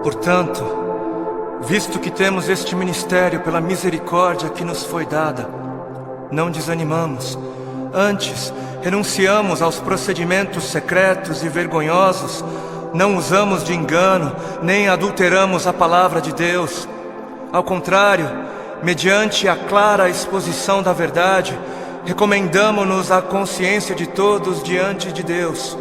Portanto, visto que temos este ministério pela misericórdia que nos foi dada, não desanimamos. Antes, renunciamos aos procedimentos secretos e vergonhosos, não usamos de engano, nem adulteramos a palavra de Deus. Ao contrário, mediante a clara exposição da verdade, recomendamo-nos à consciência de todos diante de Deus.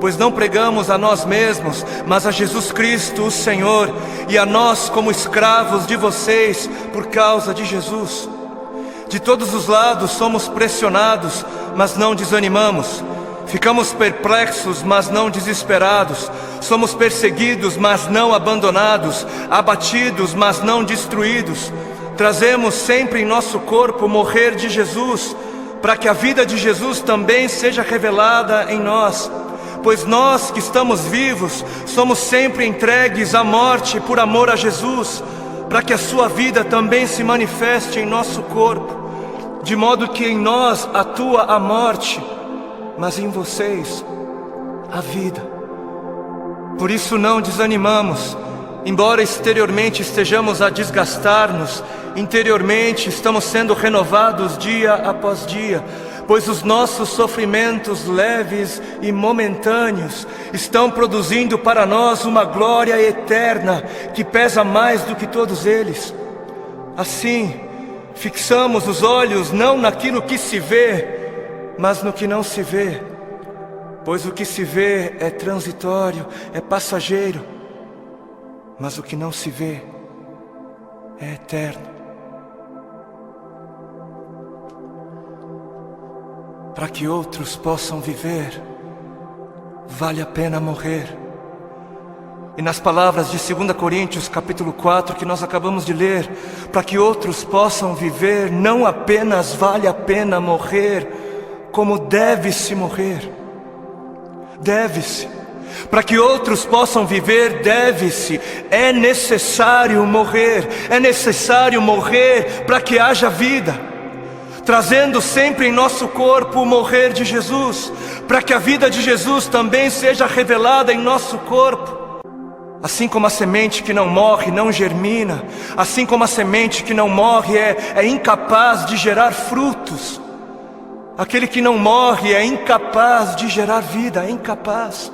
Pois não pregamos a nós mesmos, mas a Jesus Cristo, o Senhor, e a nós como escravos de vocês por causa de Jesus. De todos os lados somos pressionados, mas não desanimamos. Ficamos perplexos, mas não desesperados. Somos perseguidos, mas não abandonados. Abatidos, mas não destruídos. Trazemos sempre em nosso corpo o morrer de Jesus, para que a vida de Jesus também seja revelada em nós. Pois nós que estamos vivos, somos sempre entregues à morte por amor a Jesus, para que a sua vida também se manifeste em nosso corpo, de modo que em nós atua a morte, mas em vocês a vida. Por isso não desanimamos, embora exteriormente estejamos a desgastar-nos, interiormente estamos sendo renovados dia após dia, pois os nossos sofrimentos leves e momentâneos estão produzindo para nós uma glória eterna que pesa mais do que todos eles. Assim, fixamos os olhos não naquilo que se vê, mas no que não se vê, pois o que se vê é transitório, é passageiro, mas o que não se vê é eterno. Para que outros possam viver, vale a pena morrer. E nas palavras de 2 Coríntios capítulo 4 que nós acabamos de ler, para que outros possam viver, não apenas vale a pena morrer, como deve-se morrer. Deve-se. Para que outros possam viver, deve-se. É necessário morrer. É necessário morrer para que haja vida, trazendo sempre em nosso corpo o morrer de Jesus, para que a vida de Jesus também seja revelada em nosso corpo. Assim como a semente que não morre não germina, assim como a semente que não morre é incapaz de gerar frutos, aquele que não morre é incapaz de gerar vida, é incapaz.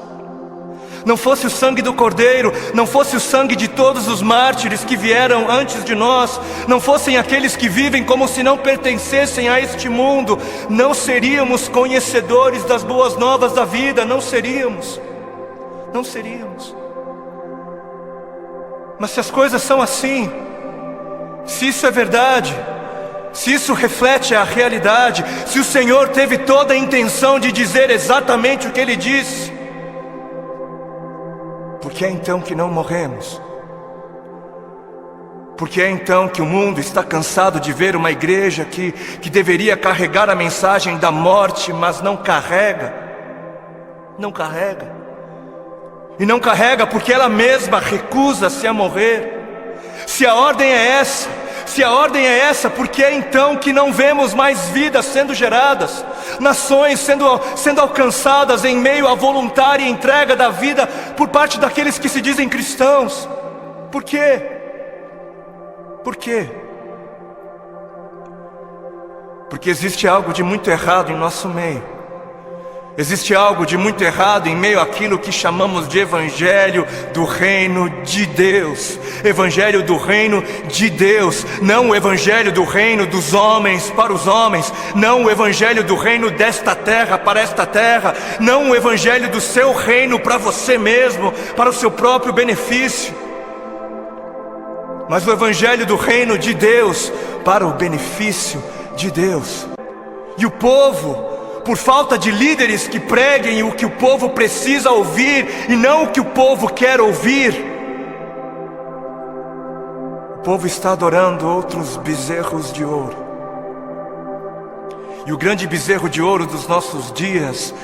Não fosse o sangue do Cordeiro, não fosse o sangue de todos os mártires que vieram antes de nós, não fossem aqueles que vivem como se não pertencessem a este mundo, não seríamos conhecedores das boas novas da vida, não seríamos. Mas se as coisas são assim, se isso é verdade, se isso reflete a realidade, se o Senhor teve toda a intenção de dizer exatamente o que Ele disse, por que é então que não morremos? Por que é então que o mundo está cansado de ver uma igreja que deveria carregar a mensagem da morte, mas não carrega? Não carrega. E não carrega porque ela mesma recusa-se a morrer. Se a ordem é essa, por que é então que não vemos mais vidas sendo geradas? Nações sendo alcançadas em meio à voluntária entrega da vida por parte daqueles que se dizem cristãos? Por quê? Por quê? Porque existe algo de muito errado em nosso meio. Existe algo de muito errado em meio àquilo que chamamos de Evangelho do Reino de Deus. Evangelho do Reino de Deus. Não o Evangelho do Reino dos homens para os homens. Não o Evangelho do Reino desta terra para esta terra. Não o Evangelho do seu reino para você mesmo, para o seu próprio benefício. Mas o Evangelho do Reino de Deus para o benefício de Deus. E o povo, por falta de líderes que preguem o que o povo precisa ouvir e não o que o povo quer ouvir, o povo está adorando outros bezerros de ouro. E o grande bezerro de ouro dos nossos dias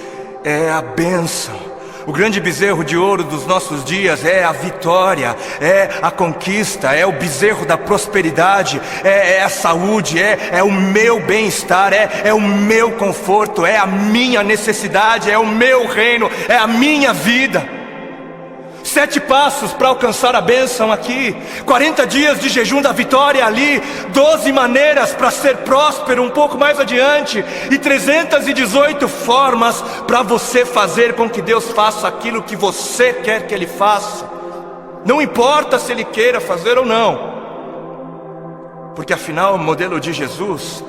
é a bênção. O grande bezerro de ouro dos nossos dias é a vitória, é a conquista, é o bezerro da prosperidade, é a saúde, é o meu bem-estar, é o meu conforto, é a minha necessidade, é o meu reino, é a minha vida. 7 passos para alcançar a bênção aqui, 40 dias de jejum da vitória ali, 12 maneiras para ser próspero um pouco mais adiante, e 318 formas para você fazer com que Deus faça aquilo que você quer que Ele faça. Não importa se Ele queira fazer ou não, porque afinal o modelo de Jesus,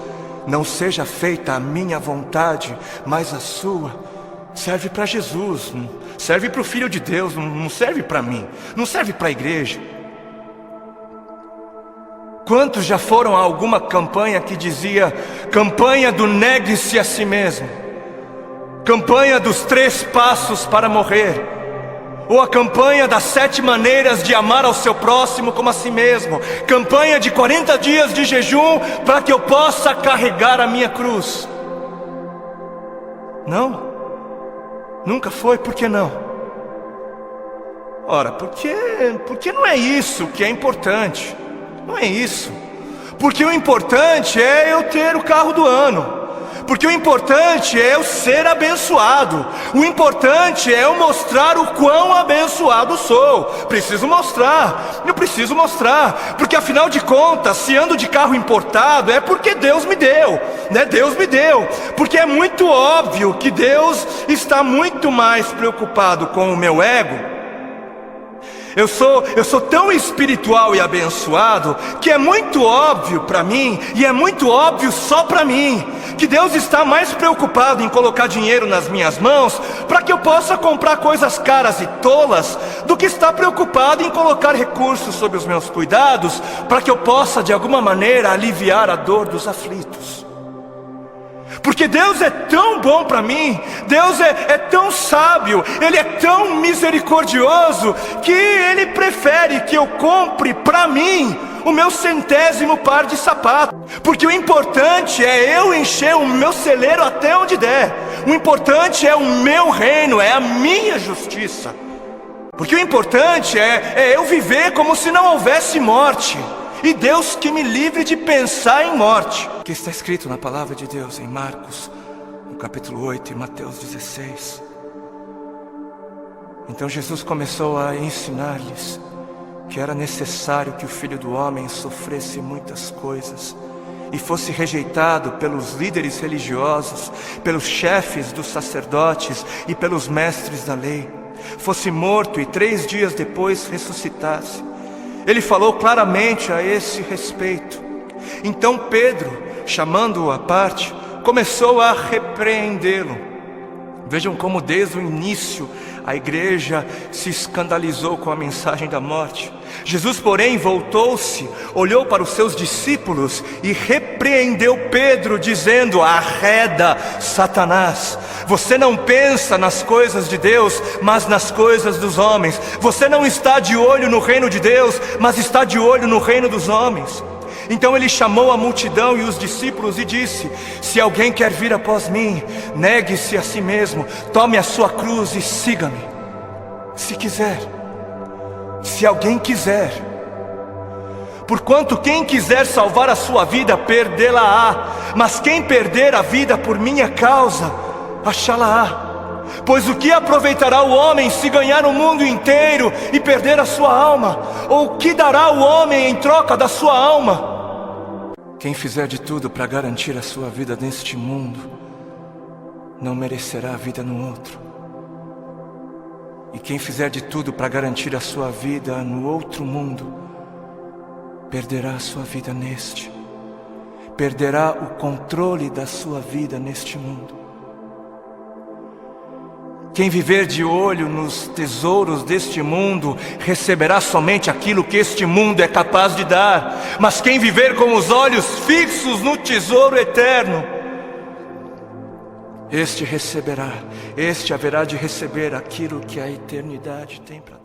não seja feita a minha vontade, mas a sua, serve para Jesus, serve para o Filho de Deus, não serve para mim, não serve para a igreja. Quantos já foram a alguma campanha que dizia: campanha do negue-se a si mesmo, campanha dos 3 passos para morrer, ou a campanha das 7 maneiras de amar ao seu próximo como a si mesmo, campanha de 40 dias de jejum para que eu possa carregar a minha cruz? Não, nunca foi. Por que não? Ora, porque não é isso que é importante. Não é isso. Porque o importante é eu ter o carro do ano. Porque o importante é eu ser abençoado. O importante é eu mostrar o quão abençoado sou. Preciso mostrar. Eu preciso mostrar. Porque afinal de contas, se ando de carro importado, é porque Deus me deu, né? Deus me deu. Porque é muito óbvio que Deus está muito mais preocupado com o meu ego. Eu sou tão espiritual e abençoado que é muito óbvio para mim, e é muito óbvio só para mim, que Deus está mais preocupado em colocar dinheiro nas minhas mãos para que eu possa comprar coisas caras e tolas, do que está preocupado em colocar recursos sob os meus cuidados para que eu possa de alguma maneira aliviar a dor dos aflitos. Porque Deus é tão bom para mim, Deus é tão sábio, Ele é tão misericordioso, que Ele prefere que eu compre para mim o meu 100º par de sapatos. Porque o importante é eu encher o meu celeiro até onde der. O importante é o meu reino, é a minha justiça. Porque o importante é eu viver como se não houvesse morte. E Deus que me livre de pensar em morte. Que está escrito na palavra de Deus em Marcos, no capítulo 8 e Mateus 16. Então Jesus começou a ensinar-lhes que era necessário que o Filho do Homem sofresse muitas coisas e fosse rejeitado pelos líderes religiosos, pelos chefes dos sacerdotes e pelos mestres da lei, fosse morto e 3 dias depois ressuscitasse. Ele falou claramente a esse respeito. Então Pedro, chamando-o à parte, começou a repreendê-lo. Vejam como desde o início a igreja se escandalizou com a mensagem da morte. Jesus, porém, voltou-se, olhou para os seus discípulos e repreendeu Pedro, dizendo: arreda, Satanás, você não pensa nas coisas de Deus, mas nas coisas dos homens. Você não está de olho no reino de Deus, mas está de olho no reino dos homens. Então ele chamou a multidão e os discípulos e disse: se alguém quer vir após mim, negue-se a si mesmo, tome a sua cruz e siga-me. Se quiser, se alguém quiser. Porquanto quem quiser salvar a sua vida, perdê-la-á. Mas quem perder a vida por minha causa, achá-la-á. Pois o que aproveitará o homem se ganhar o mundo inteiro e perder a sua alma? Ou o que dará o homem em troca da sua alma? Quem fizer de tudo para garantir a sua vida neste mundo, não merecerá a vida no outro. E quem fizer de tudo para garantir a sua vida no outro mundo, perderá a sua vida neste. Perderá o controle da sua vida neste mundo. Quem viver de olho nos tesouros deste mundo, receberá somente aquilo que este mundo é capaz de dar. Mas quem viver com os olhos fixos no tesouro eterno, este receberá, este haverá de receber aquilo que a eternidade tem para dar.